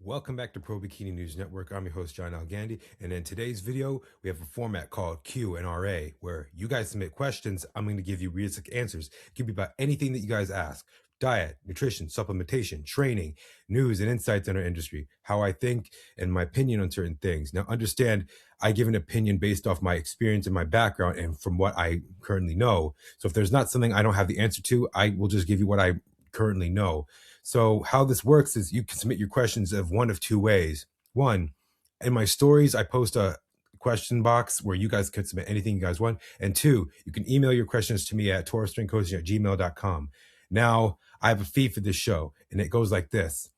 Welcome back to Pro Bikini News Network. I'm your host, John Elgandy. And in today's video, we have a format called Q&RA, where you guys submit questions. I'm going to give you realistic answers. It could be about anything that you guys ask. Diet, nutrition, supplementation, training, news, and insights in our industry. How I think and my opinion on certain things. Now, understand, I give an opinion based off my experience and my background and from what I currently know. So if there's not something I don't have the answer to, I will just give you what I currently know. So how this works is you can submit your questions of one of two ways. One, in my stories, I post a question box where you guys can submit anything you guys want. And two, you can email your questions to me at taurusstrengthcoaching@gmail.com. Now, I have a fee for this show, and it goes like this.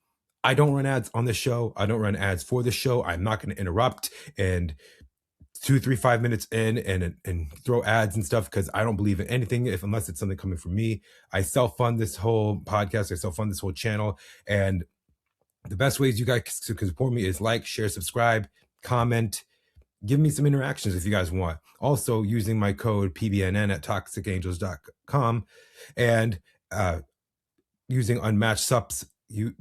I don't run ads on the show. I don't run ads for the show. I'm not going to interrupt and 2, 3, 5 minutes in and throw ads and stuff because I don't believe in anything unless it's something coming from me. I self-fund this whole podcast. I self-fund this whole channel. And the best ways you guys can support me is like, share, subscribe, comment, give me some interactions if you guys want. Also using my code PBNN at toxicangels.com and using Unmatched Supps,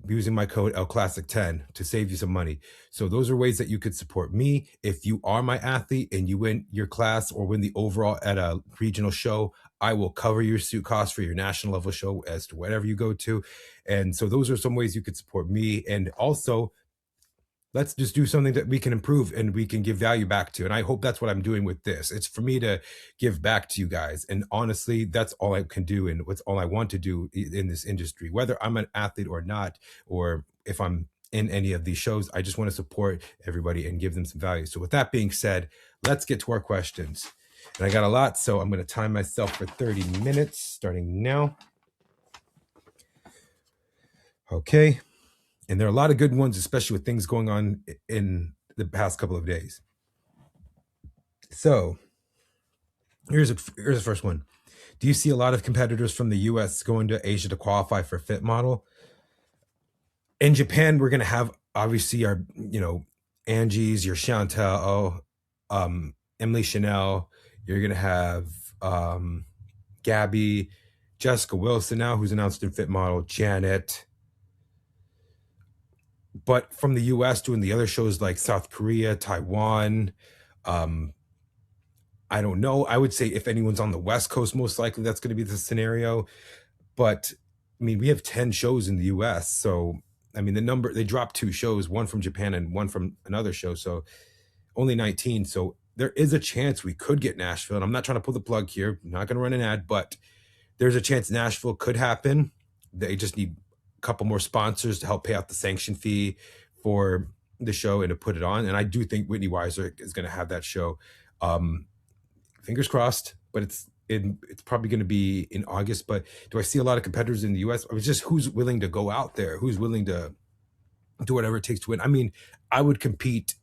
using my code LClassic10 to save you some money. So those are ways that you could support me. If you are my athlete and you win your class or win the overall at a regional show, I will cover your suit costs for your national level show as to whatever you go to. And so those are some ways you could support me. And also, let's just do something that we can improve and we can give value back to. And I hope that's what I'm doing with this. It's for me to give back to you guys. And honestly, that's all I can do. And what's all I want to do in this industry, whether I'm an athlete or not, or if I'm in any of these shows, I just want to support everybody and give them some value. So with that being said, let's get to our questions. And I got a lot, so I'm going to time myself for 30 minutes starting now. Okay. And there are a lot of good ones, especially with things going on in the past couple of days. So here's the first one. Do you see a lot of competitors from the US going to Asia to qualify for Fit Model? In Japan, we're going to have obviously our, Angelz, your Chantel, Emily Chanel. You're going to have Gabby, Jessica Wilson now, who's announced in Fit Model, Janet. But from the US doing the other shows like South Korea, Taiwan, I don't know. I would say if anyone's on the West Coast, most likely that's going to be the scenario. But I mean, we have 10 shows in the US. So, I mean, they dropped 2 shows, one from Japan and one from another show. So only 19. So there is a chance we could get Nashville. And I'm not trying to pull the plug here. I'm not going to run an ad, but there's a chance Nashville could happen. They just need couple more sponsors to help pay out the sanction fee for the show and to put it on. And I do think Whitney Weiser is going to have that show. Fingers crossed, but it's probably going to be in August. But do I see a lot of competitors in the US? I mean, just who's willing to go out there? Who's willing to do whatever it takes to win? I mean, I would compete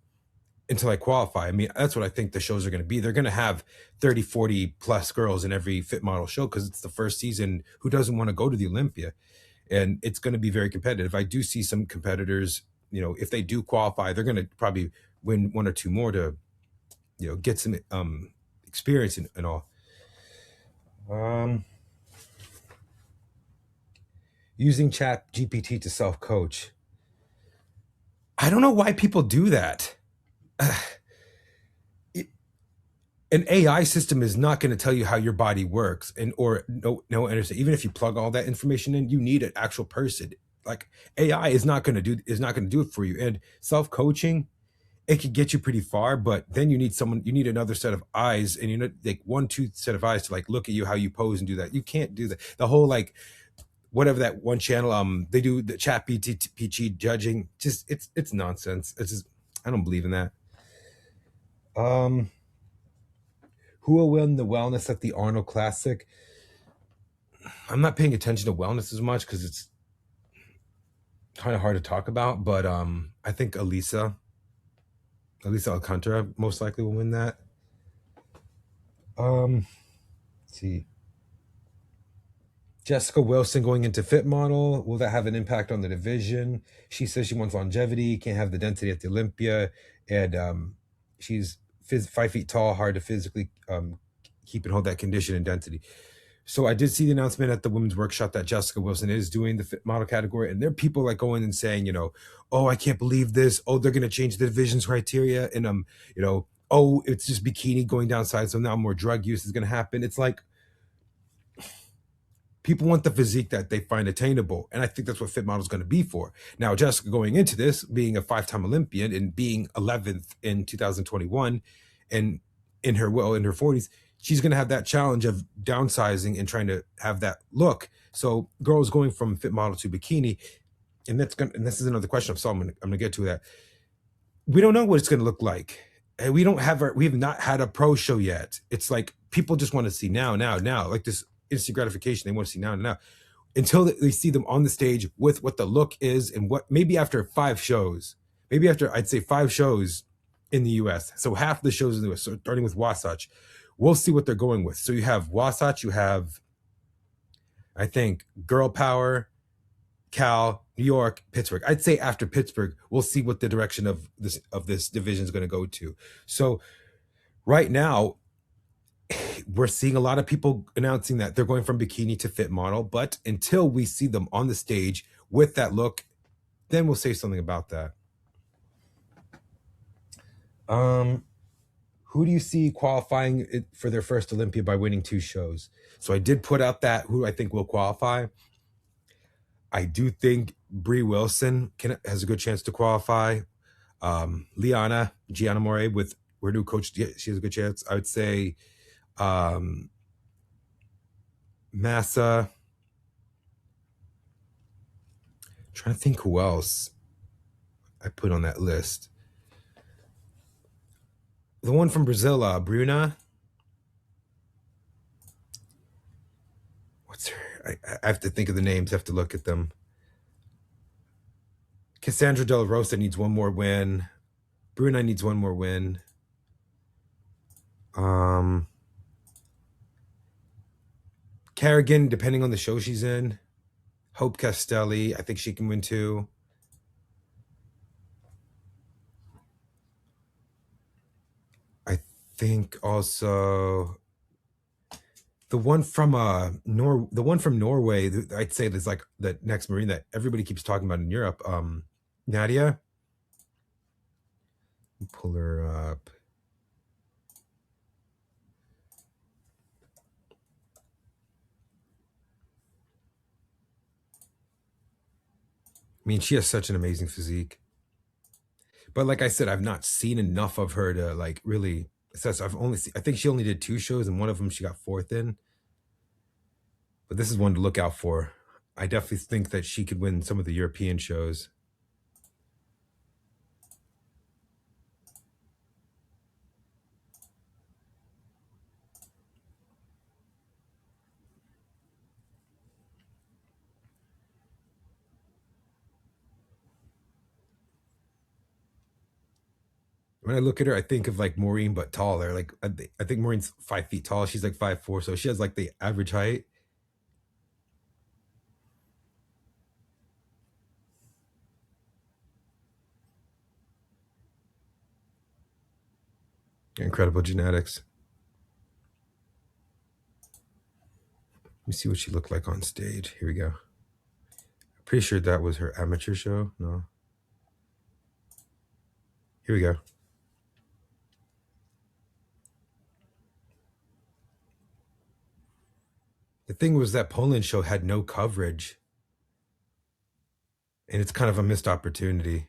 until I qualify. I mean, that's what I think the shows are going to be. They're going to have 30, 40 plus girls in every Fit Model show because it's the first season. Who doesn't want to go to the Olympia? And it's going to be very competitive. I do see some competitors, if they do qualify, they're going to probably win 1 or 2 more to, get some experience and all. Using Chat GPT to self-coach. I don't know why people do that. An AI system is not going to tell you how your body works, understand. Even if you plug all that information in, you need an actual person. Like AI is not going to do it for you. And self-coaching, it could get you pretty far, but then you need another set of eyes, and like 1-2 set of eyes to like look at you how you pose and do that. You can't do that. The whole like whatever that one channel they do the Chat GPT judging, just it's nonsense. It's just I don't believe in that. Who will win the wellness at the Arnold Classic? I'm not paying attention to wellness as much because it's kind of hard to talk about, but I think Elisa Alcantara most likely will win that. Let's see. Jessica Wilson going into Fit Model. Will that have an impact on the division? She says she wants longevity, can't have the density at the Olympia, and she's 5 feet tall, hard to physically keep and hold that condition and density. So I did see the announcement at the women's workshop that Jessica Wilson is doing the fit model category, and there are people like going and saying, oh, I can't believe this. Oh, they're gonna change the divisions criteria, and oh, it's just bikini going downside, so now more drug use is gonna happen. It's like people want the physique that they find attainable, and I think that's what fit model is going to be for. Now, Jessica going into this, being a 5-time Olympian and being 11th in 2021, and in her 40s, she's going to have that challenge of downsizing and trying to have that look. So, girls going from fit model to bikini, and this is another question. So I'm gonna get to that. We don't know what it's going to look like. And we have not had a pro show yet. It's like people just want to see now, like this instant gratification. They want to see now, until they see them on the stage with what the look is, and what maybe after 5 shows, maybe after I'd say 5 shows in the US. So half the shows in the US, so starting with Wasatch, we'll see what they're going with. So you have Wasatch, you have, I think, Girl Power, Cal, New York, Pittsburgh. I'd say after Pittsburgh, we'll see what the direction of this division is going to go to. So right now, we're seeing a lot of people announcing that they're going from bikini to fit model, but until we see them on the stage with that look, then we'll say something about that. Who do you see qualifying for their first Olympia by winning 2 shows? So I did put out that who I think will qualify. I do think Brie Wilson has a good chance to qualify. Gianna More with her new coach, she has a good chance. I would say Massa. I'm trying to think who else I put on that list. The one from Brazil, Bruna. What's her? I have to think of the names. I have to look at them. Cassandra Del Rosa needs one more win. Bruna needs one more win. Kerrigan, depending on the show she's in. Hope Castelli, I think she can win too. I think also the one from Norway, I'd say there's like the next Marine that everybody keeps talking about in Europe. Nadia. Pull her up. I mean, she has such an amazing physique. But like I said, I've not seen enough of her to like really assess. I think she only did 2 shows, and one of them she got 4th in. But this is one to look out for. I definitely think that she could win some of the European shows. When I look at her, I think of like Maureen, but taller. Like I think Maureen's 5 feet tall. She's like 5'4", so she has like the average height. Incredible genetics. Let me see what she looked like on stage. Here we go. I'm pretty sure that was her amateur show. No. Here we go. The thing was that Poland show had no coverage. And it's kind of a missed opportunity.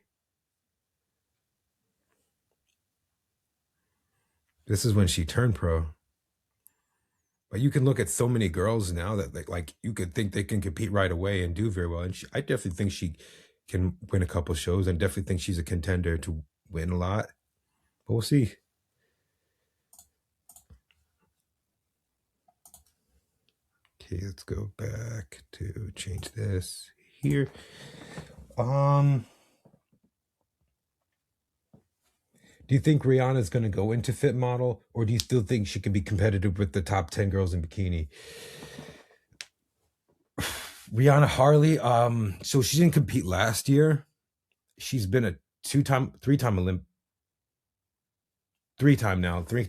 This is when she turned pro. But you can look at so many girls now that like you could think they can compete right away and do very well. And I definitely think she can win a couple shows, and definitely think she's a contender to win a lot. But we'll see. Okay, let's go back to change this here. Do you think Reijuana is going to go into fit model, or do you still think she can be competitive with the top 10 girls in bikini? Reijuana Harley, so she didn't compete last year. She's been a three-time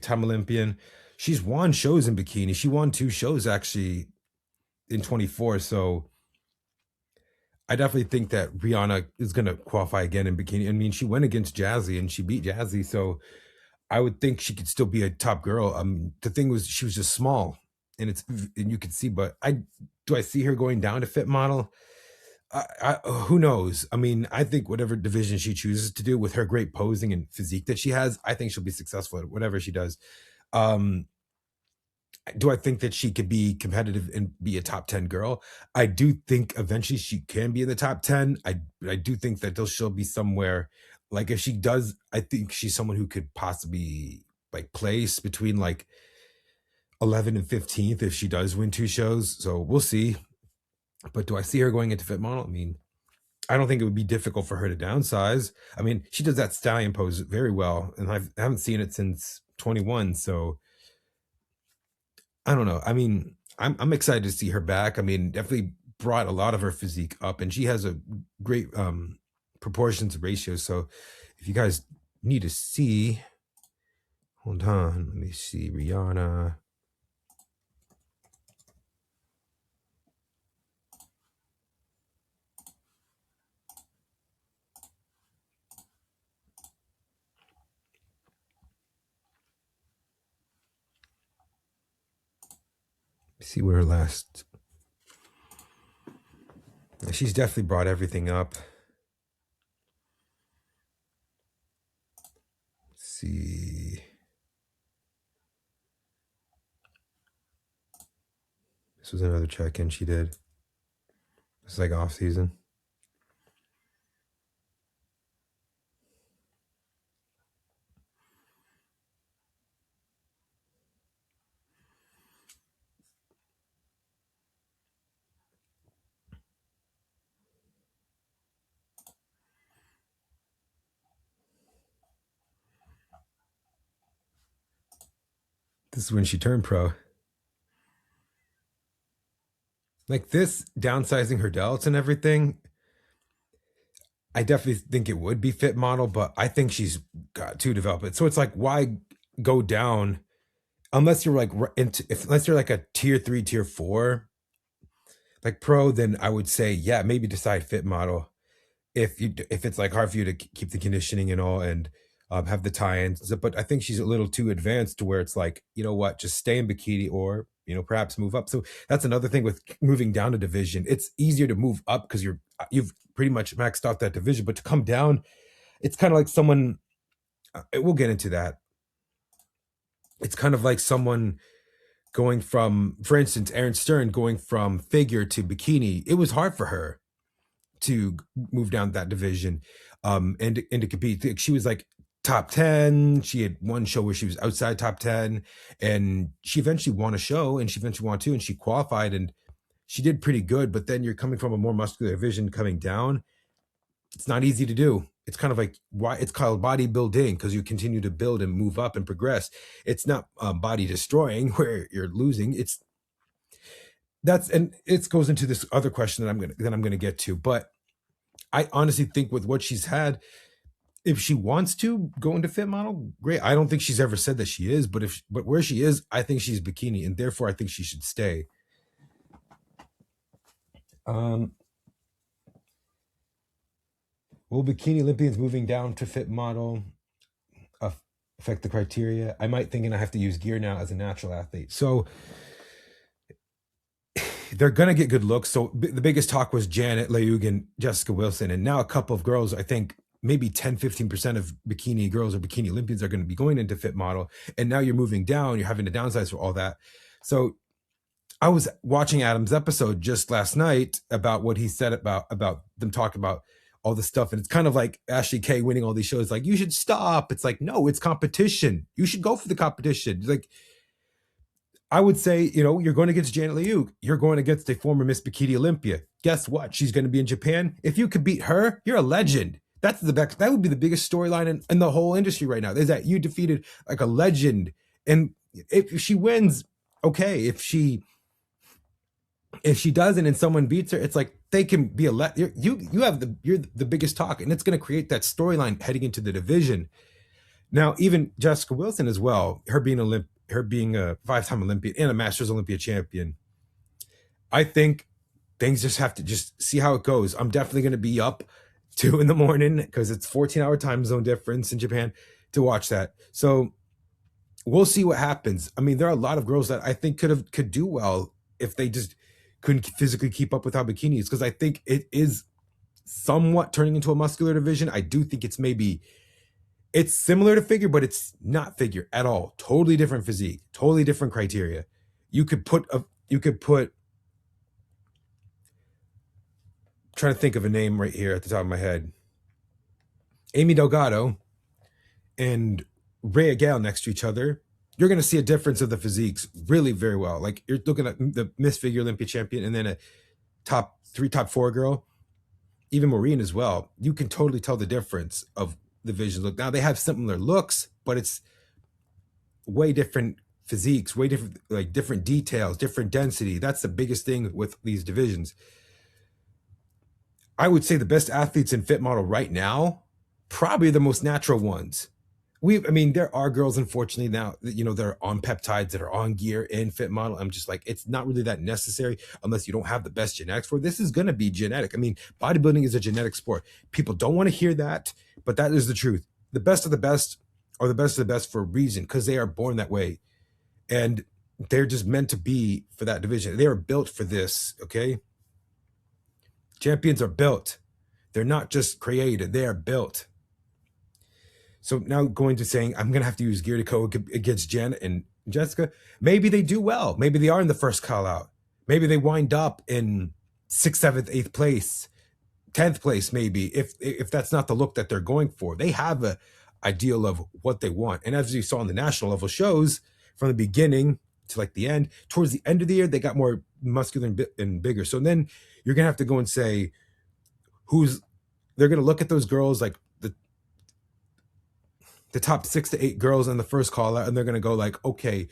Olympian. She's won shows in bikini. She won 2 shows actually in 24. So I definitely think that Rihanna is going to qualify again in bikini. I mean, she went against Jazzy and she beat Jazzy. So I would think she could still be a top girl. The thing was, she was just small, and you could see. But I see her going down to fit model? Who knows? I mean, I think whatever division she chooses to do with her great posing and physique that she has, I think she'll be successful at whatever she does. Do I think that she could be competitive and be a top 10 girl? I do think eventually she can be in the top 10. I do think that she'll be somewhere. Like if she does, I think she's someone who could possibly like place between like 11 and 15th if she does win 2 shows. So we'll see. But do I see her going into fit model? I mean, I don't think it would be difficult for her to downsize. I mean, she does that stallion pose very well, and I haven't seen it since 21. So I don't know. I mean, I'm excited to see her back. I mean, definitely brought a lot of her physique up, and she has a great proportions ratio. So if you guys need to see, hold on, let me see Rihanna. See what her last. She's definitely brought everything up. Let's see. This was another check-in she did. It's like off season. This is when she turned pro. Like this, downsizing her delts and everything, I definitely think it would be fit model, but I think she's got to develop it. So it's like, why go down unless you're like unless you're like a tier 3, tier 4, like pro? Then I would say, yeah, maybe decide fit model if it's like hard for you to keep the conditioning and all, and have the tie-ins. But I think she's a little too advanced to where it's like, you know what, just stay in bikini or perhaps move up. So that's another thing with moving down a division. It's easier to move up because you've pretty much maxed out that division, but to come down, it's kind of like someone. We'll get into that. It's kind of like someone going from, for instance, Erin Stern going from figure to bikini. It was hard for her to move down that division, and to compete. She was like top 10. She had one show where she was outside top 10, and she eventually won a show, and she eventually won 2, and she qualified, and she did pretty good. But then you're coming from a more muscular division coming down. It's not easy to do. It's kind of like why it's called bodybuilding, because you continue to build and move up and progress. It's not body destroying where you're losing. And it goes into this other question that I'm gonna get to. But I honestly think with what she's had, if she wants to go into fit model, great. I don't think she's ever said that she is, but where she is, I think she's bikini, and therefore I think she should stay. Will Bikini Olympians moving down to fit model affect the criteria? I might think I have to use gear now as a natural athlete. So they're going to get good looks. So the biggest talk was Janet Leug and Jessica Wilson. And now a couple of girls, I think maybe 10, 15% of bikini girls or Bikini Olympians are going to be going into fit model. And now you're moving down, you're having to downsize for all that. So I was watching Adam's episode just last night about what he said about them talking about all this stuff. And it's kind of like Ashley K winning all these shows. Like, you should stop. It's like, no, it's competition. You should go for the competition. Like, I would say, you're going against Janet Leug. You're going against a former Miss Bikini Olympia. Guess what? She's going to be in Japan. If you could beat her, you're a legend. That's the best. That would be the biggest storyline in the whole industry right now, is that you defeated like a legend. And if she wins, okay. If she doesn't and someone beats her, it's like they can be you're the biggest talk, and it's going to create that storyline heading into the division. Now, even Jessica Wilson as well, her being a 5-time Olympian and a Masters Olympia champion, I think things just have to just see how it goes. I'm definitely going to be up 2 in the morning because it's 14-hour time zone difference in Japan to watch that. So we'll see what happens. I mean, there are a lot of girls that I think could do well if they just couldn't physically keep up with how bikinis, because I think it is somewhat turning into a muscular division. I do think it's similar to figure, but it's not figure at all. Totally different physique, totally different criteria. You could put trying to think of a name right here at the top of my head. Amy Delgado and Rhea Gale next to each other. You're going to see a difference of the physiques really very well. Like you're looking at the Miss Figure Olympia champion and then a top 4 girl, even Maureen as well. You can totally tell the difference of the vision look. Now they have similar looks, but it's way different physiques, way different, like different details, different density. That's the biggest thing with these divisions. I would say the best athletes in Fit Model right now, probably the most natural ones. I mean, there are girls, unfortunately, now, that are on peptides, that are on gear in Fit Model. I'm just like, it's not really that necessary unless you don't have the best genetics for it. This is going to be genetic. I mean, bodybuilding is a genetic sport. People don't want to hear that, but that is the truth. The best of the best are the best of the best for a reason, because they are born that way. And they're just meant to be for that division. They are built for this, okay? Champions are built. They're not just created, they are built. So now going to saying, I'm going to have to use gear to go against Jen and Jessica. Maybe they do well. Maybe they are in the first call out. Maybe they wind up in 6th, 7th, 8th place, 10th place, maybe, if that's not the look that they're going for. They have a ideal of what they want. And as you saw on the national level shows, from the beginning to like the end, towards the end of the year, they got more muscular and bigger. So then you're going to have to go and say they're going to look at those girls, like the top 6 to 8 girls in the first call out, and they're going to go like, okay,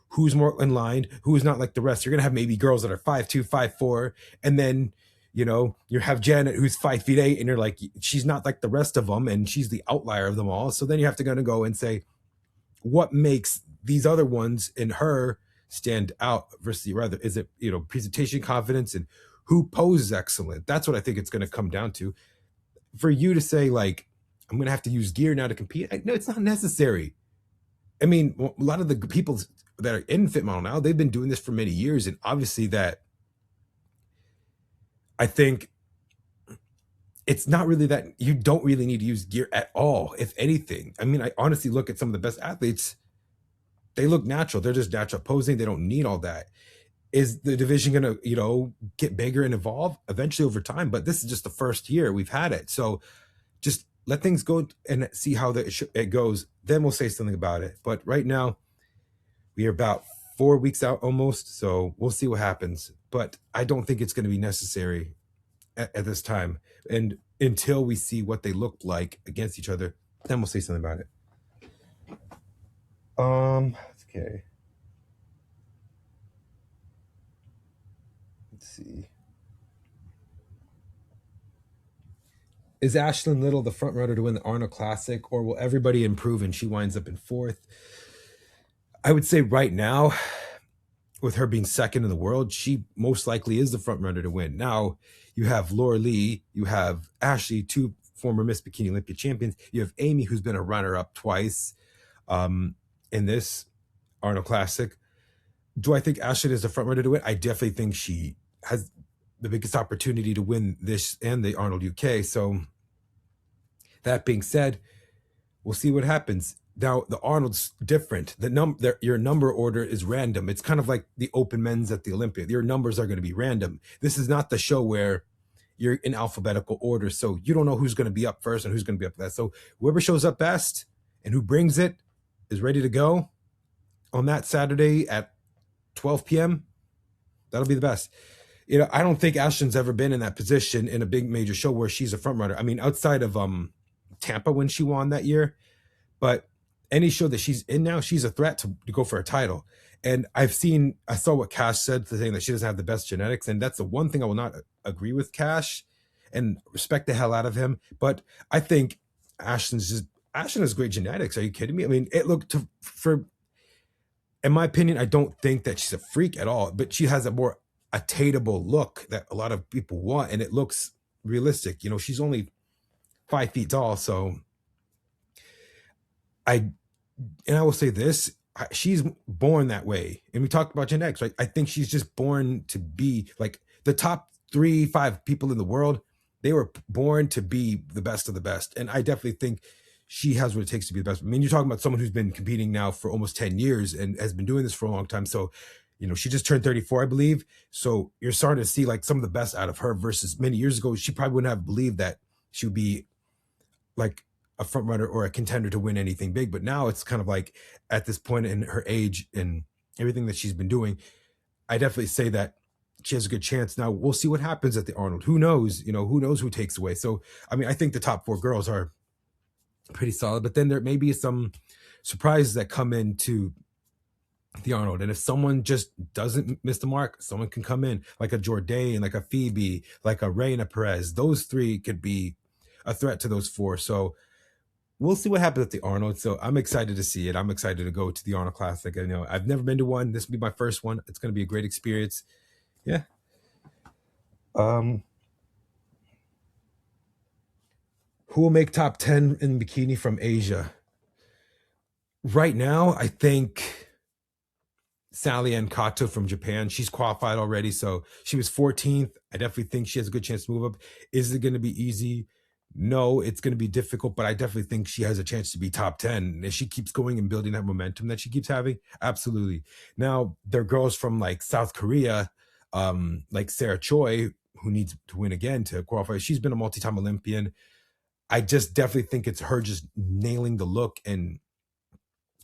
who's more in line, who's not like the rest. You're going to have maybe girls that are 5'2", 5'4", and then, you have Janet who's 5'8", and you're like, she's not like the rest of them, and she's the outlier of them all. So then you have to go and say, what makes these other ones in her stand out versus the other? Is it, presentation confidence and who poses excellent? That's what I think it's going to come down to. For you to say like, I'm going to have to use gear now to compete. No, it's not necessary. I mean, a lot of the people that are in Fit Model now, they've been doing this for many years. And obviously that, I think it's not really that you don't really need to use gear at all, if anything. I mean, I honestly look at some of the best athletes. They look natural. They're just natural posing. They don't need all that. Is the division going to, get bigger and evolve eventually over time? But this is just the first year we've had it. So just let things go and see how it goes. Then we'll say something about it. But right now, we are about 4 weeks out almost. So we'll see what happens. But I don't think it's going to be necessary at this time. And until we see what they look like against each other, then we'll say something about it. Okay. Let's see. Is Ashlyn Little the front runner to win the Arnold Classic, or will everybody improve and she winds up in 4th? I would say right now, with her being 2nd in the world, she most likely is the front runner to win. Now, you have Laura Lee, you have Ashley, 2 former Miss Bikini Olympia champions. You have Amy, who's been a runner-up twice in this Arnold Classic. Do I think Ashlyn is the front runner to win? I definitely think she has the biggest opportunity to win this and the Arnold UK. So that being said, we'll see what happens. Now the Arnold's different. Your number order is random. It's kind of like the open men's at the Olympia. Your numbers are going to be random. This is not the show where you're in alphabetical order. So you don't know who's going to be up first and who's going to be up last. So whoever shows up best and who brings it is ready to go on that Saturday at 12 p.m. That'll be the best. I don't think Ashlyn's ever been in that position in a big major show where she's a front runner. I mean, outside of Tampa when she won that year, but any show that she's in now, she's a threat to go for a title. And I saw what Cash said, saying that she doesn't have the best genetics. And that's the one thing I will not agree with Cash, and respect the hell out of him. But I think Ashlyn has great genetics. Are you kidding me? I mean, in my opinion, I don't think that she's a freak at all, but she has a more attainable look that a lot of people want, and it looks realistic. You know, she's only 5 feet tall, so I and I will say this, she's born that way. And we talked about genetics, right? I think she's just born to be like the top 3, 5 people in the world. They were born to be the best of the best. And I definitely think she has what it takes to be the best. I mean, you're talking about someone who's been competing now for almost 10 years and has been doing this for a long time. So, you know, she just turned 34, I believe. So you're starting to see like some of the best out of her versus many years ago. She probably wouldn't have believed that she would be like a front runner or a contender to win anything big. But now it's kind of like at this point in her age and everything that she's been doing, I definitely say that she has a good chance. Now we'll see what happens at the Arnold. Who knows? You know, who knows who takes away. So, I mean, I think the top 4 girls are pretty solid, but then there may be some surprises that come into the Arnold. And if someone just doesn't miss the mark, someone can come in like a Jourdain, like a Phoebe, like a Reina Perez. Those 3 could be a threat to those 4. So we'll see what happens at the Arnold. So I'm excited to see it. I'm excited to go to the Arnold Classic. You know, I've never been to one. This will be my first one. It's going to be a great experience. Yeah. Who will make top 10 in bikini from Asia? Right now, I think Sally Ann Kato from Japan. She's qualified already, so she was 14th. I definitely think she has a good chance to move up. Is it going to be easy? No, it's going to be difficult, but I definitely think she has a chance to be top 10. If she keeps going and building that momentum that she keeps having, absolutely. Now, there are girls from like South Korea, like Sarah Choi, who needs to win again to qualify. She's been a multi-time Olympian. I just definitely think it's her just nailing the look and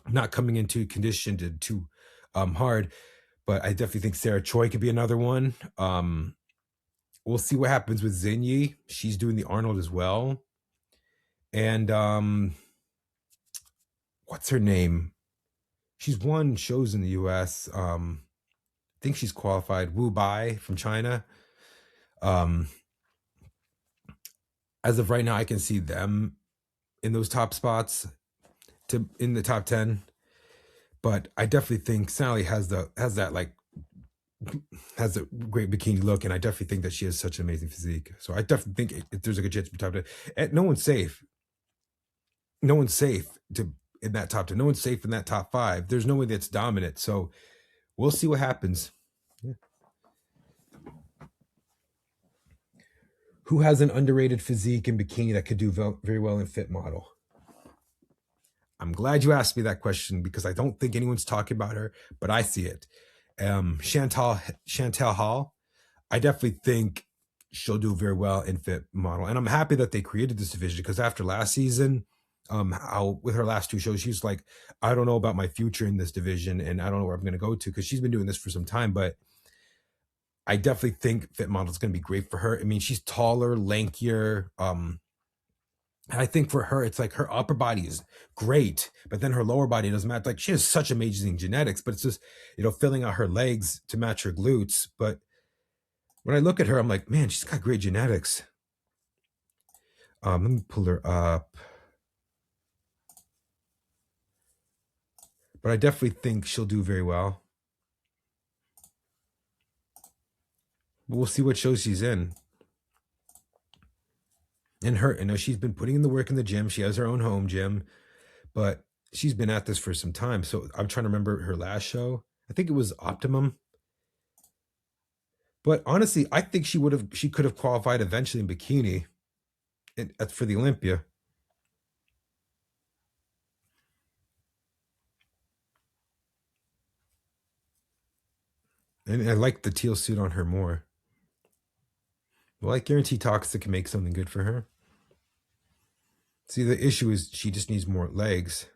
not coming into condition to too hard. But I definitely think Sarah Choi could be another one. We'll see what happens with Zinyi. She's doing the Arnold as well. And what's her name? She's won shows in the US. I think she's qualified. Wu Bai from China. As of right now, I can see them in those top spots in the top 10. But I definitely think Sally has a great bikini look, and I definitely think that she has such an amazing physique. So I definitely think there's a good chance to be top 10. And no one's safe. No one's safe in that top 10. No one's safe in that top 5. There's no way that's dominant. So we'll see what happens. Yeah. Who has an underrated physique in bikini that could do very well in fit model? I'm glad you asked me that question because I don't think anyone's talking about her, but I see it. Chantel Hall, I definitely think she'll do very well in fit model. And I'm happy that they created this division because after last season, with her last 2 shows, she was like, I don't know about my future in this division and I don't know where I'm going to go to because she's been doing this for some time. But I definitely think fit model is going to be great for her. I mean, she's taller, lankier. I think for her, it's like her upper body is great, but then her lower body doesn't match. Like she has such amazing genetics, but it's just, you know, filling out her legs to match her glutes. But when I look at her, I'm like, man, she's got great genetics. Let me pull her up. But I definitely think she'll do very well. But we'll see what shows she's in. And her, you know, she's been putting in the work in the gym. She has her own home gym, but she's been at this for some time. So I'm trying to remember her last show. I think it was Optimum. But honestly, I think she could have qualified eventually in bikini for the Olympia. And I like the teal suit on her more. Well, I guarantee Toxic can make something good for her. See, the issue is she just needs more legs.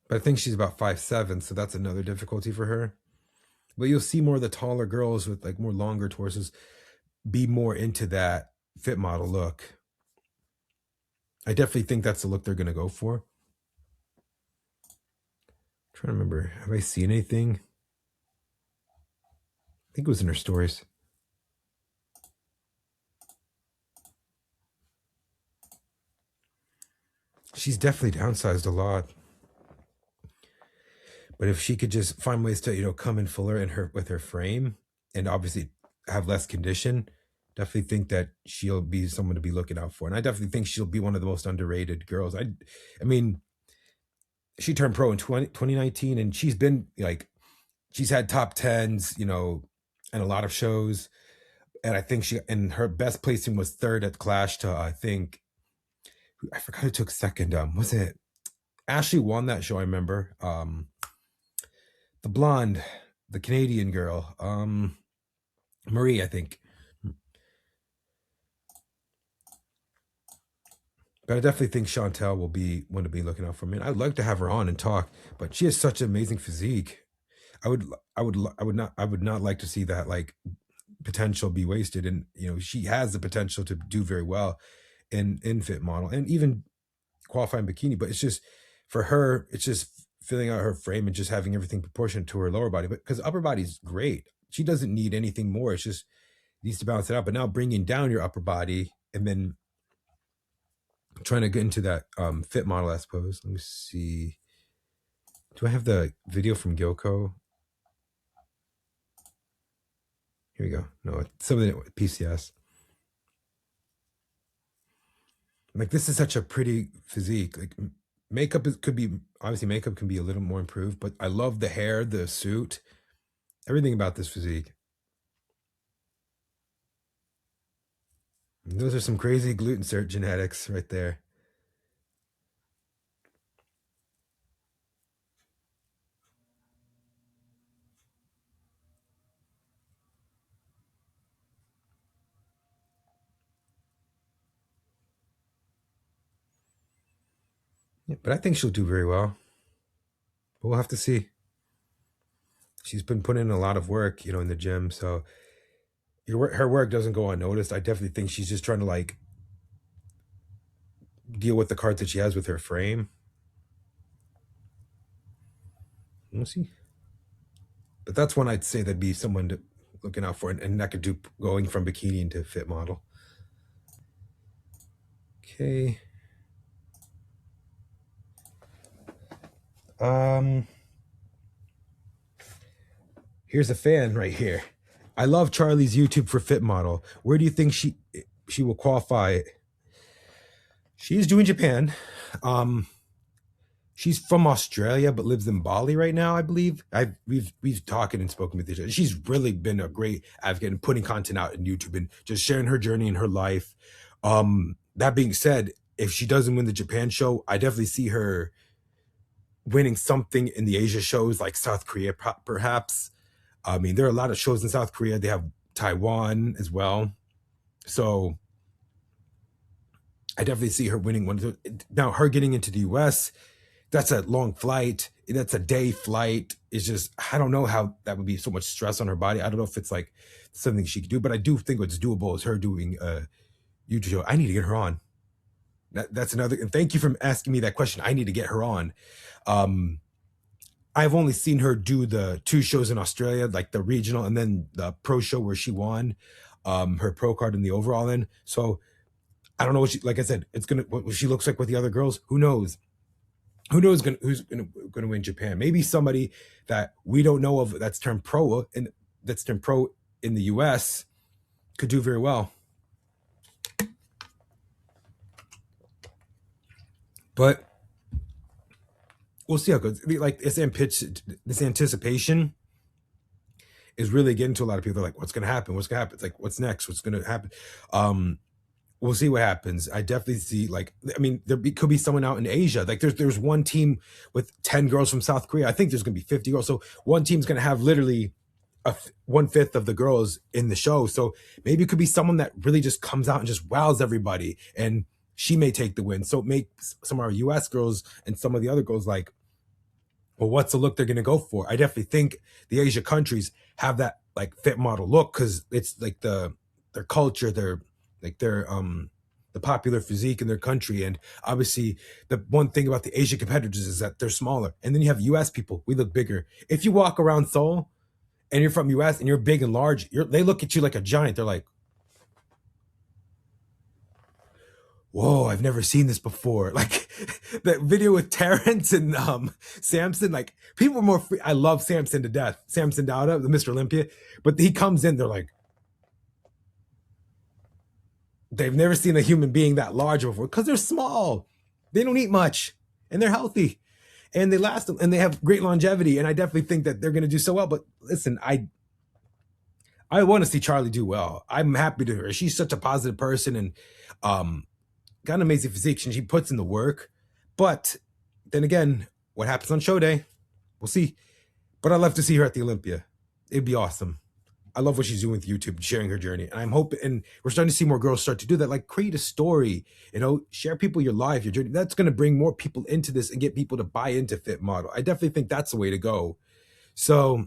But I think she's about 5'7", so that's another difficulty for her. But you'll see more of the taller girls with like more longer torsos be more into that fit model look. I definitely think that's the look they're going to go for. I'm trying to remember, have I seen anything? I think it was in her stories. She's definitely downsized a lot. But if she could just find ways to, come in fuller in her with her frame and obviously have less condition, definitely think that she'll be someone to be looking out for. And I definitely think she'll be one of the most underrated girls. I mean, she turned pro in 2019 and she's been like, she's had top tens, and a lot of shows. And I think her best placing was third at Clash to, I forgot who took second. Was it Ashley won that show? I remember. The blonde, the Canadian girl, Marie, I think. But I definitely think Chantel will be one to be looking out for me. And I'd like to have her on and talk, but she has such an amazing physique. I would not like to see that like potential be wasted. And she has the potential to do very well in fit model and even qualifying bikini. But it's just for her, it's just filling out her frame and just having everything proportionate to her lower body. But because upper body's great, she doesn't need anything more. It's just needs to balance it out. But now bringing down your upper body and then trying to get into that fit model, I suppose. Let me see. Do I have the video from Gyoko? Here we go. No, it's something with PCS. Like, this is such a pretty physique. Like, makeup could be, obviously makeup can be a little more improved, but I love the hair, the suit, everything about this physique. And those are some crazy glute insert genetics right there. Yeah, but I think she'll do very well. But we'll have to see. She's been putting in a lot of work, in the gym. So her work doesn't go unnoticed. I definitely think she's just trying to like deal with the cards that she has with her frame. We'll see. But that's one I'd say that'd be someone to looking out for, and that could do going from bikini into fit model. Okay. Here's a fan right here. I love Charli's YouTube for fit model. Where do you think she will qualify? She's doing Japan. She's from Australia but lives in Bali right now, I believe. We've talked and spoken with each other. She's really been a great advocate in putting content out in YouTube and just sharing her journey and her life. That being said, if she doesn't win the Japan show, I definitely see her winning something in the Asia shows like South Korea, perhaps. I mean, there are a lot of shows in South Korea. They have Taiwan as well. So I definitely see her winning one of those. Now, her getting into the US, that's a long flight. That's a day flight. It's just, I don't know how that would be so much stress on her body. I don't know if it's like something she could do, but I do think what's doable is her doing a YouTube show. I need to get her on. That's another, and thank you for asking me that question. I need to get her on. I've only seen her do the 2 shows in Australia, like the regional and then the pro show where she won her pro card in the overall in. So I don't know what she, like I said, what she looks like with the other girls. Who knows? Who knows who's gonna win Japan? Maybe somebody that we don't know of that's turned pro in the US could do very well. But we'll see how it goes. Like this anticipation is really getting to a lot of people. They're like, what's gonna happen? What's gonna happen? It's like, what's next? What's gonna happen? We'll see what happens. I definitely see, like, I mean, could be someone out in Asia. Like there's one team with 10 girls from South Korea. I think there's gonna be 50 girls. So one team's gonna have literally 1/5 of the girls in the show. So maybe it could be someone that really just comes out and just wows everybody, and she may take the win. So it makes some of our US girls and some of the other girls like, well, what's the look they're going to go for? I definitely think the Asia countries have that like fit model look because it's like their culture, their the popular physique in their country. And obviously the one thing about the Asian competitors is that they're smaller. And then you have US people, we look bigger. If you walk around Seoul and you're from US and you're big and large, they look at you like a giant. They're like, whoa, I've never seen this before. Like that video with Terrence and Samson, like people are more free. I love Samson to death. Samson Dowda, the Mr. Olympia. But he comes in, they're like, they've never seen a human being that large before because they're small. They don't eat much and they're healthy and they last and they have great longevity. And I definitely think that they're going to do so well. But listen, I want to see Charli do well. I'm happy to her. She's such a positive person and got an amazing physique and she puts in the work. But then again, what happens on show day? We'll see. But I'd love to see her at the Olympia. It'd be awesome. I love what she's doing with YouTube, sharing her journey. And I'm hoping, and we're starting to see more girls start to do that. Like create a story, share people your life, your journey. That's going to bring more people into this and get people to buy into fit model. I definitely think that's the way to go. So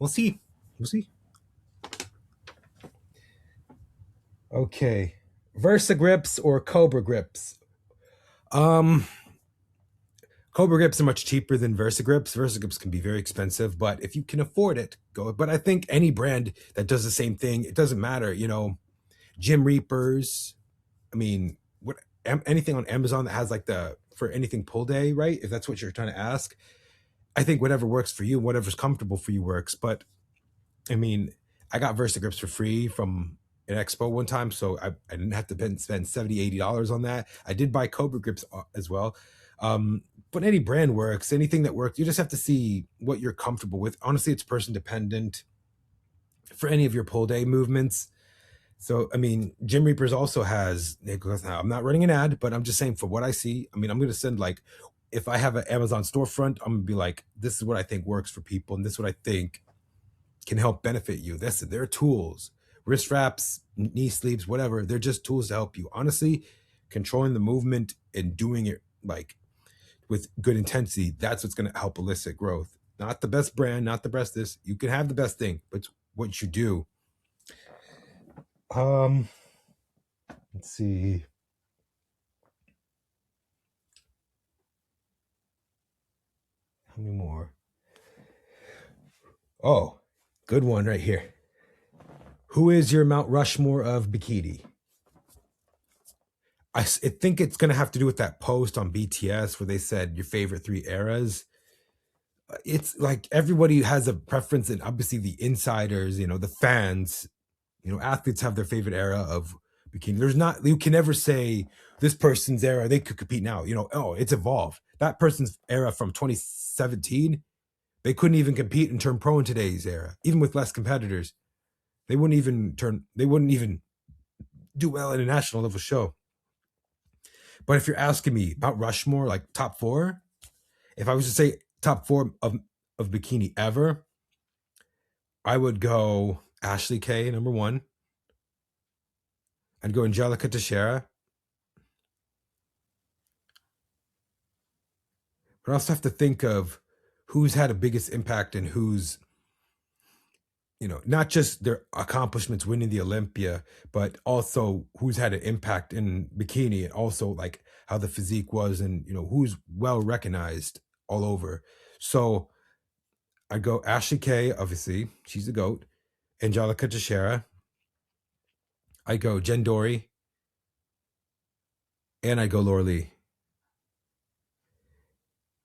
we'll see. We'll see. Okay. VersaGrips or Cobra grips? Cobra grips are much cheaper than VersaGrips. VersaGrips can be very expensive, but if you can afford it, go. But I think any brand that does the same thing, it doesn't matter. Gym Reapers. I mean, anything on Amazon that has like for anything pull day, right? If that's what you're trying to ask, I think whatever works for you, whatever's comfortable for you works. But I mean, I got VersaGrips for free from an expo one time, so I didn't have to spend $70-$80 on that. I did buy Cobra grips as well. But any brand works, anything that works. You just have to see what you're comfortable with. Honestly, it's person dependent for any of your pull day movements. So, I mean, Gym Reapers also has, now I'm not running an ad, but I'm just saying for what I see, I mean, I'm going to send like, if I have an Amazon storefront, I'm going to be like, this is what I think works for people. And this is what I think can help benefit you. They're tools, wrist wraps, knee sleeves, whatever. They're just tools to help you. Honestly, controlling the movement and doing it like with good intensity, that's what's going to help elicit growth. Not the best brand, not the best this. You can have the best thing, but it's what you do. Let's see. How many more? Oh, good one right here. Who is your Mount Rushmore of Bikini? I think it's going to have to do with that post on BTS where they said your favorite 3 eras. It's like everybody has a preference, and obviously the insiders, the fans, athletes have their favorite era of bikini. You can never say this person's era, they could compete now. It's evolved. That person's era from 2017, they couldn't even compete and turn pro in today's era, even with less competitors. They wouldn't even do well in a national level show. But if you're asking me about Rushmore, like top 4, if I was to say top 4 of bikini ever, I would go Ashley K, number 1. I'd go Angelica Teixeira. But I also have to think of who's had a biggest impact and who's, not just their accomplishments winning the Olympia, but also who's had an impact in bikini, and also like how the physique was, and who's well recognized all over. So I go Ashley K, obviously she's the GOAT. Angelica Teixeira. I go Jen Dory, and I go Laura Lee.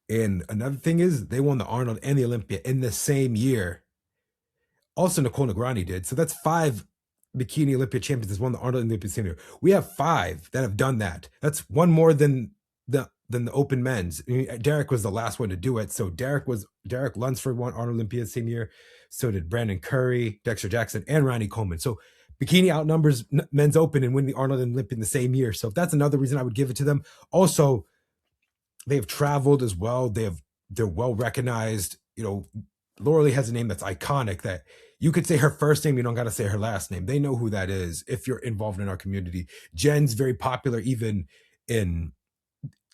And another thing is they won the Arnold and the Olympia in the same year. Also, Nicole Negrani did. So that's 5 Bikini Olympia champions that's won the Arnold and Olympia the same year. We have 5 that have done that. That's one more than the open men's. I mean, Derek was the last one to do it. So Derek Lunsford won Arnold Olympia the same year. So did Brandon Curry, Dexter Jackson, and Ronnie Coleman. So Bikini outnumbers men's open and win the Arnold and Olympia in the same year. So that's another reason I would give it to them. Also, they've traveled as well. They're well recognized. Laura Lee has a name that's iconic, that you could say her first name, you don't got to say her last name. They know who that is if you're involved in our community. Jen's very popular even in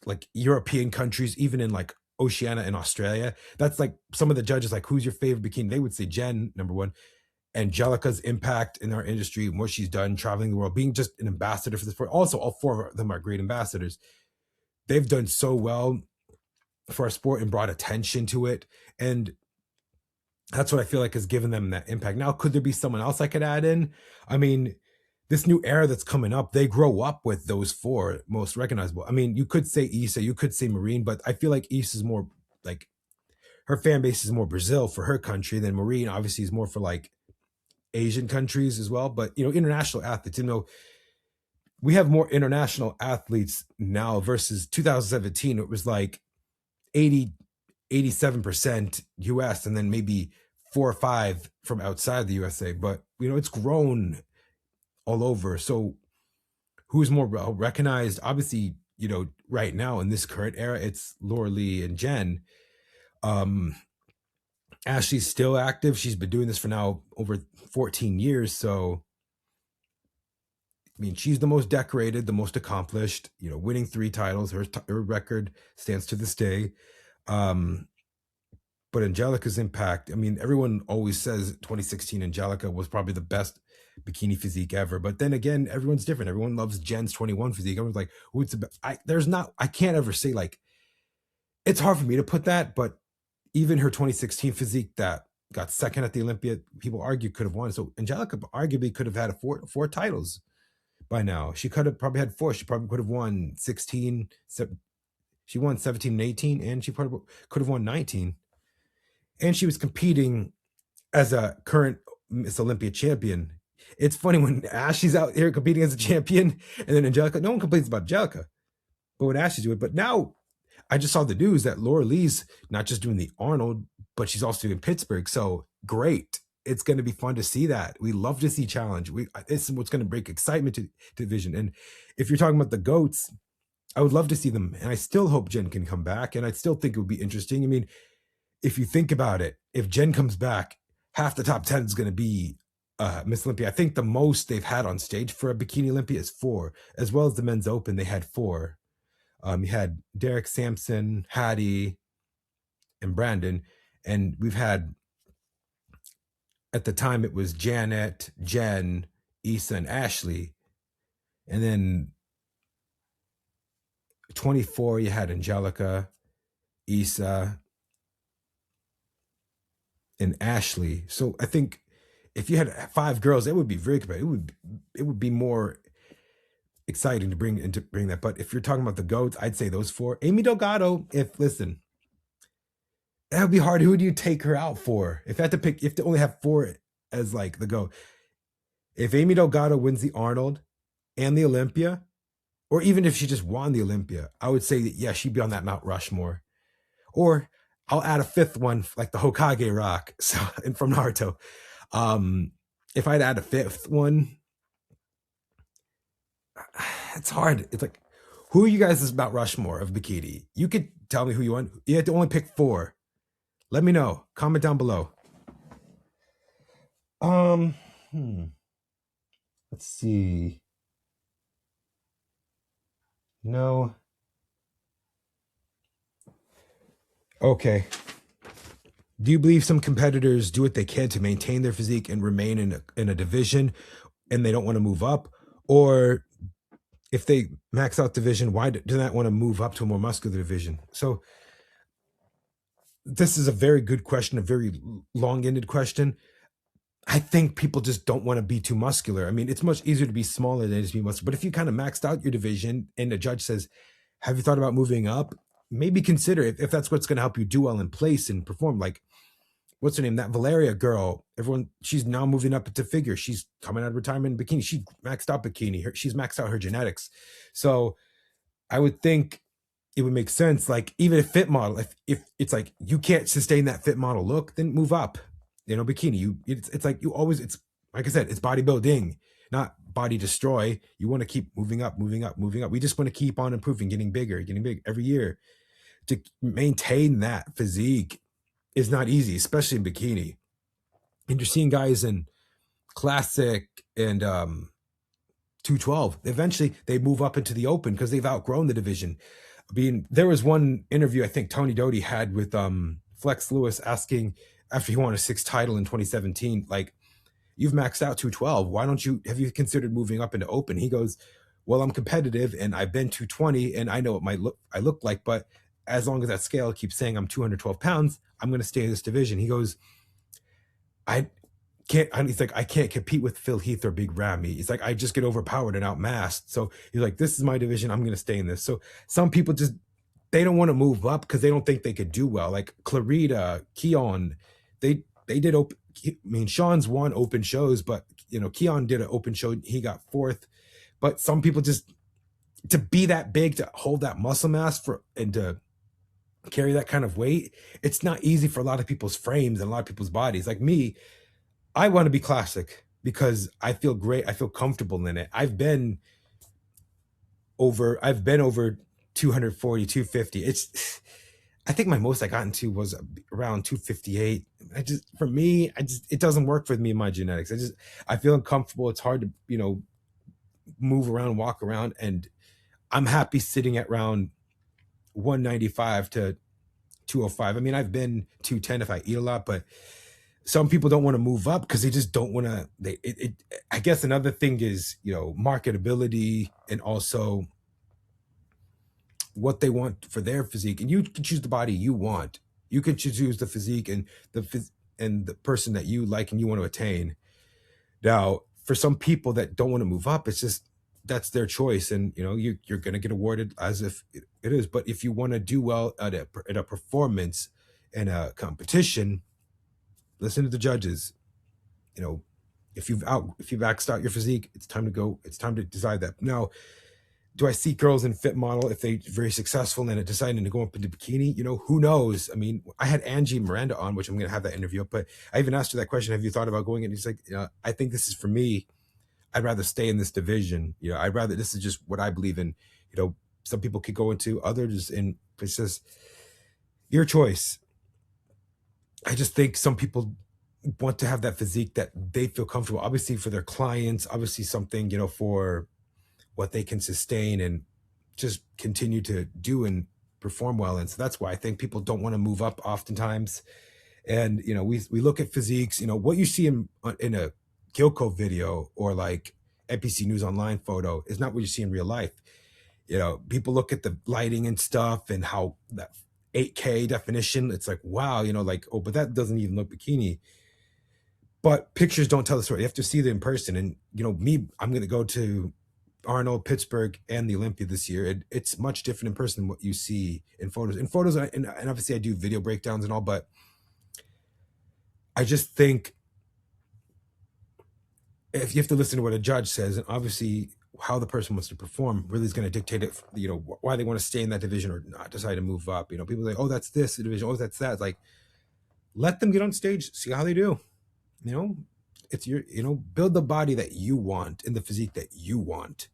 like European countries, even in like Oceania and Australia. That's like some of the judges, like, who's your favorite bikini? They would say Jen, number 1. Angelica's impact in our industry and what she's done, traveling the world, being just an ambassador for the sport. Also, all 4 of them are great ambassadors. They've done so well for our sport and brought attention to it. And that's what I feel like has given them that impact. Now, could there be someone else I could add in? I mean, this new era that's coming up, they grow up with those four most recognizable. I mean, you could say Issa, you could say Marine, but I feel like Issa's more like her fan base is more Brazil for her country, than Marine obviously is more for like Asian countries as well. But international athletes, we have more international athletes now versus 2017. It was like 87% US, and then maybe 4 or 5 from outside the USA. But it's grown all over. So who's more recognized? Obviously, right now in this current era, it's Laura Lee and Jen. Ashley's still active. She's been doing this for now over 14 years. So, I mean, she's the most decorated, the most accomplished, winning 3 titles. Her record stands to this day. But Angelica's impact, I mean, everyone always says 2016 Angelica was probably the best bikini physique ever. But then again, everyone's different. Everyone loves Jen's 21 physique. Everyone's like, who it's the best? I can't ever say, like, it's hard for me to put that, but even her 2016 physique that got second at the Olympia, people argue could have won. So Angelica arguably could have had four titles by now. She could have probably had 4. She probably could have won 16. She won 17 and 18, and she probably could have won 19. And she was competing as a current Miss Olympia champion. It's funny when Ashley's out here competing as a champion, and then Angelica, no one complains about Angelica, but when Ashley's doing it. But now I just saw the news that Laura Lee's not just doing the Arnold, but she's also doing Pittsburgh. So great. It's going to be fun to see that. We love to see challenge. It's what's going to bring excitement to division. And if you're talking about the GOATs, I would love to see them. And I still hope Jen can come back. And I still think it would be interesting. I mean, if you think about it, if Jen comes back, half the top 10 is going to be Miss Olympia. I think the most they've had on stage for a Bikini Olympia is 4, as well as the men's open. They had 4. You had Derek Sampson, Hattie, and Brandon. And we've had, at the time, it was Janet, Jen, Issa, and Ashley. And then 24, you had Angelica, Issa, and Ashley. So I think if you had 5 girls, it would be very competitive. It would be more exciting to bring that. But if you're talking about the GOATs, I'd say those 4. Amy Delgado, listen, that would be hard. Who do you take her out for? If I had to pick, if to only have 4 as like the GOAT. If Amy Delgado wins the Arnold and the Olympia, or even if she just won the Olympia, I would say that, yeah, she'd be on that Mount Rushmore. Or I'll add a 5th one, like the Hokage rock, so, and from Naruto. If I'd add a 5th one, it's hard. It's like, who are you guys' Mount Rushmore of bikini? You could tell me who you want. You have to only pick 4. Let me know. Comment down below. Let's see. No. Okay. Do you believe some competitors do what they can to maintain their physique and remain in a division and they don't want to move up? Or if they max out division, why do they not want to move up to a more muscular division? So this is a very good question, a very long-ended question. I think people just don't want to be too muscular. I mean, it's much easier to be smaller than to be muscular. But if you kind of maxed out your division and the judge says, have you thought about moving up? Maybe consider if that's what's going to help you do well in place and perform. Like, what's her name? That Valeria girl, she's now moving up to figure. She's coming out of retirement in bikini. She maxed out bikini. She's maxed out her genetics. So I would think it would make sense. Like, even a fit model, if it's like you can't sustain that fit model look, then move up. Bikini. It's like you always. It's like I said, it's bodybuilding, not body destroy. You want to keep moving up, moving up, moving up. We just want to keep on improving, getting bigger every year. To maintain that physique is not easy, especially in bikini. And you're seeing guys in classic and 212. Eventually, they move up into the open because they've outgrown the division. I mean, there was one interview I think Tony Doty had with Flex Lewis asking, after he won a 6th title in 2017, like, you've maxed out 212. Why don't you, have you considered moving up into open? He goes, well, I'm competitive and I've been 220 and I know what I look like, but as long as that scale keeps saying I'm 212 pounds, I'm going to stay in this division. He goes, he's like, I can't compete with Phil Heath or Big Ramy. He's like, I just get overpowered and outmassed. So he's like, this is my division. I'm going to stay in this. So some people just, they don't want to move up because they don't think they could do well. Like Clarita, Keon, they did open. I mean, Sean's won open shows, but you know, Keon did an open show. He got fourth. But some people just, to be that big, to hold that muscle mass and to carry that kind of weight, it's not easy for a lot of people's frames and a lot of people's bodies. Like me, I want to be classic because I feel great. I feel comfortable in it. I've been over 240, 250. I think my most I got into was around 258. For me, it doesn't work for me in my genetics. I feel uncomfortable. It's hard to, you know, move around, walk around, and I'm happy sitting at around 195 to 205. I mean, I've been 210 if I eat a lot, but some people don't want to move up because they just don't want to. I guess another thing is, you know, marketability and also what they want for their physique. And you can choose the body you want. You can choose the physique and the person that you like and you want to attain. Now, for some people that don't want to move up, it's just, that's their choice. And, you know, you're going to get awarded as if it is. But if you want to do well at a performance and a competition, listen to the judges. You know, if you've maxed out your physique, it's time to go. It's time to decide that. Now, do I see girls in fit model if they're very successful and deciding to go up into bikini? You know, who knows? I mean, I had Angie Miranda on, which I'm going to have that interview up, but I even asked her that question. Have you thought about going? And he's like, you know, I think this is for me. I'd rather stay in this division. You know, this is just what I believe in. You know, some people could go into others, and it's just your choice. I just think some people want to have that physique that they feel comfortable, obviously for their clients, obviously something, you know, for what they can sustain and just continue to do and perform well. And so that's why I think people don't want to move up oftentimes. And, you know, we look at physiques, you know, what you see in a Gyoko video or like NPC News Online photo is not what you see in real life. You know, people look at the lighting and stuff and how that 8K definition, it's like, wow, you know, like, oh, but that doesn't even look bikini. But pictures don't tell the story. You have to see them in person. And, you know, I'm going to go to Arnold, Pittsburgh, and the Olympia this year. It's much different in person than what you see in photos. In photos, and obviously I do video breakdowns and all, but I just think if you have to listen to what a judge says, and obviously how the person wants to perform really is going to dictate it, you know, why they want to stay in that division or not decide to move up. You know, people say, oh, that's this division, oh, that's that. It's like, let them get on stage, see how they do. You know, it's you know, build the body that you want in the physique that you want,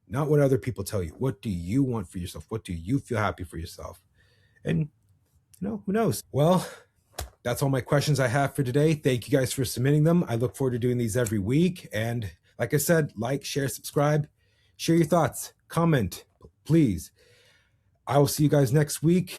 not what other people tell you. What do you want for yourself? What do you feel happy for yourself? And, you know, who knows? Well, that's all my questions I have for today. Thank you guys for submitting them. I look forward to doing these every week. And like I said, like, share, subscribe, share your thoughts, comment, please. I will see you guys next week.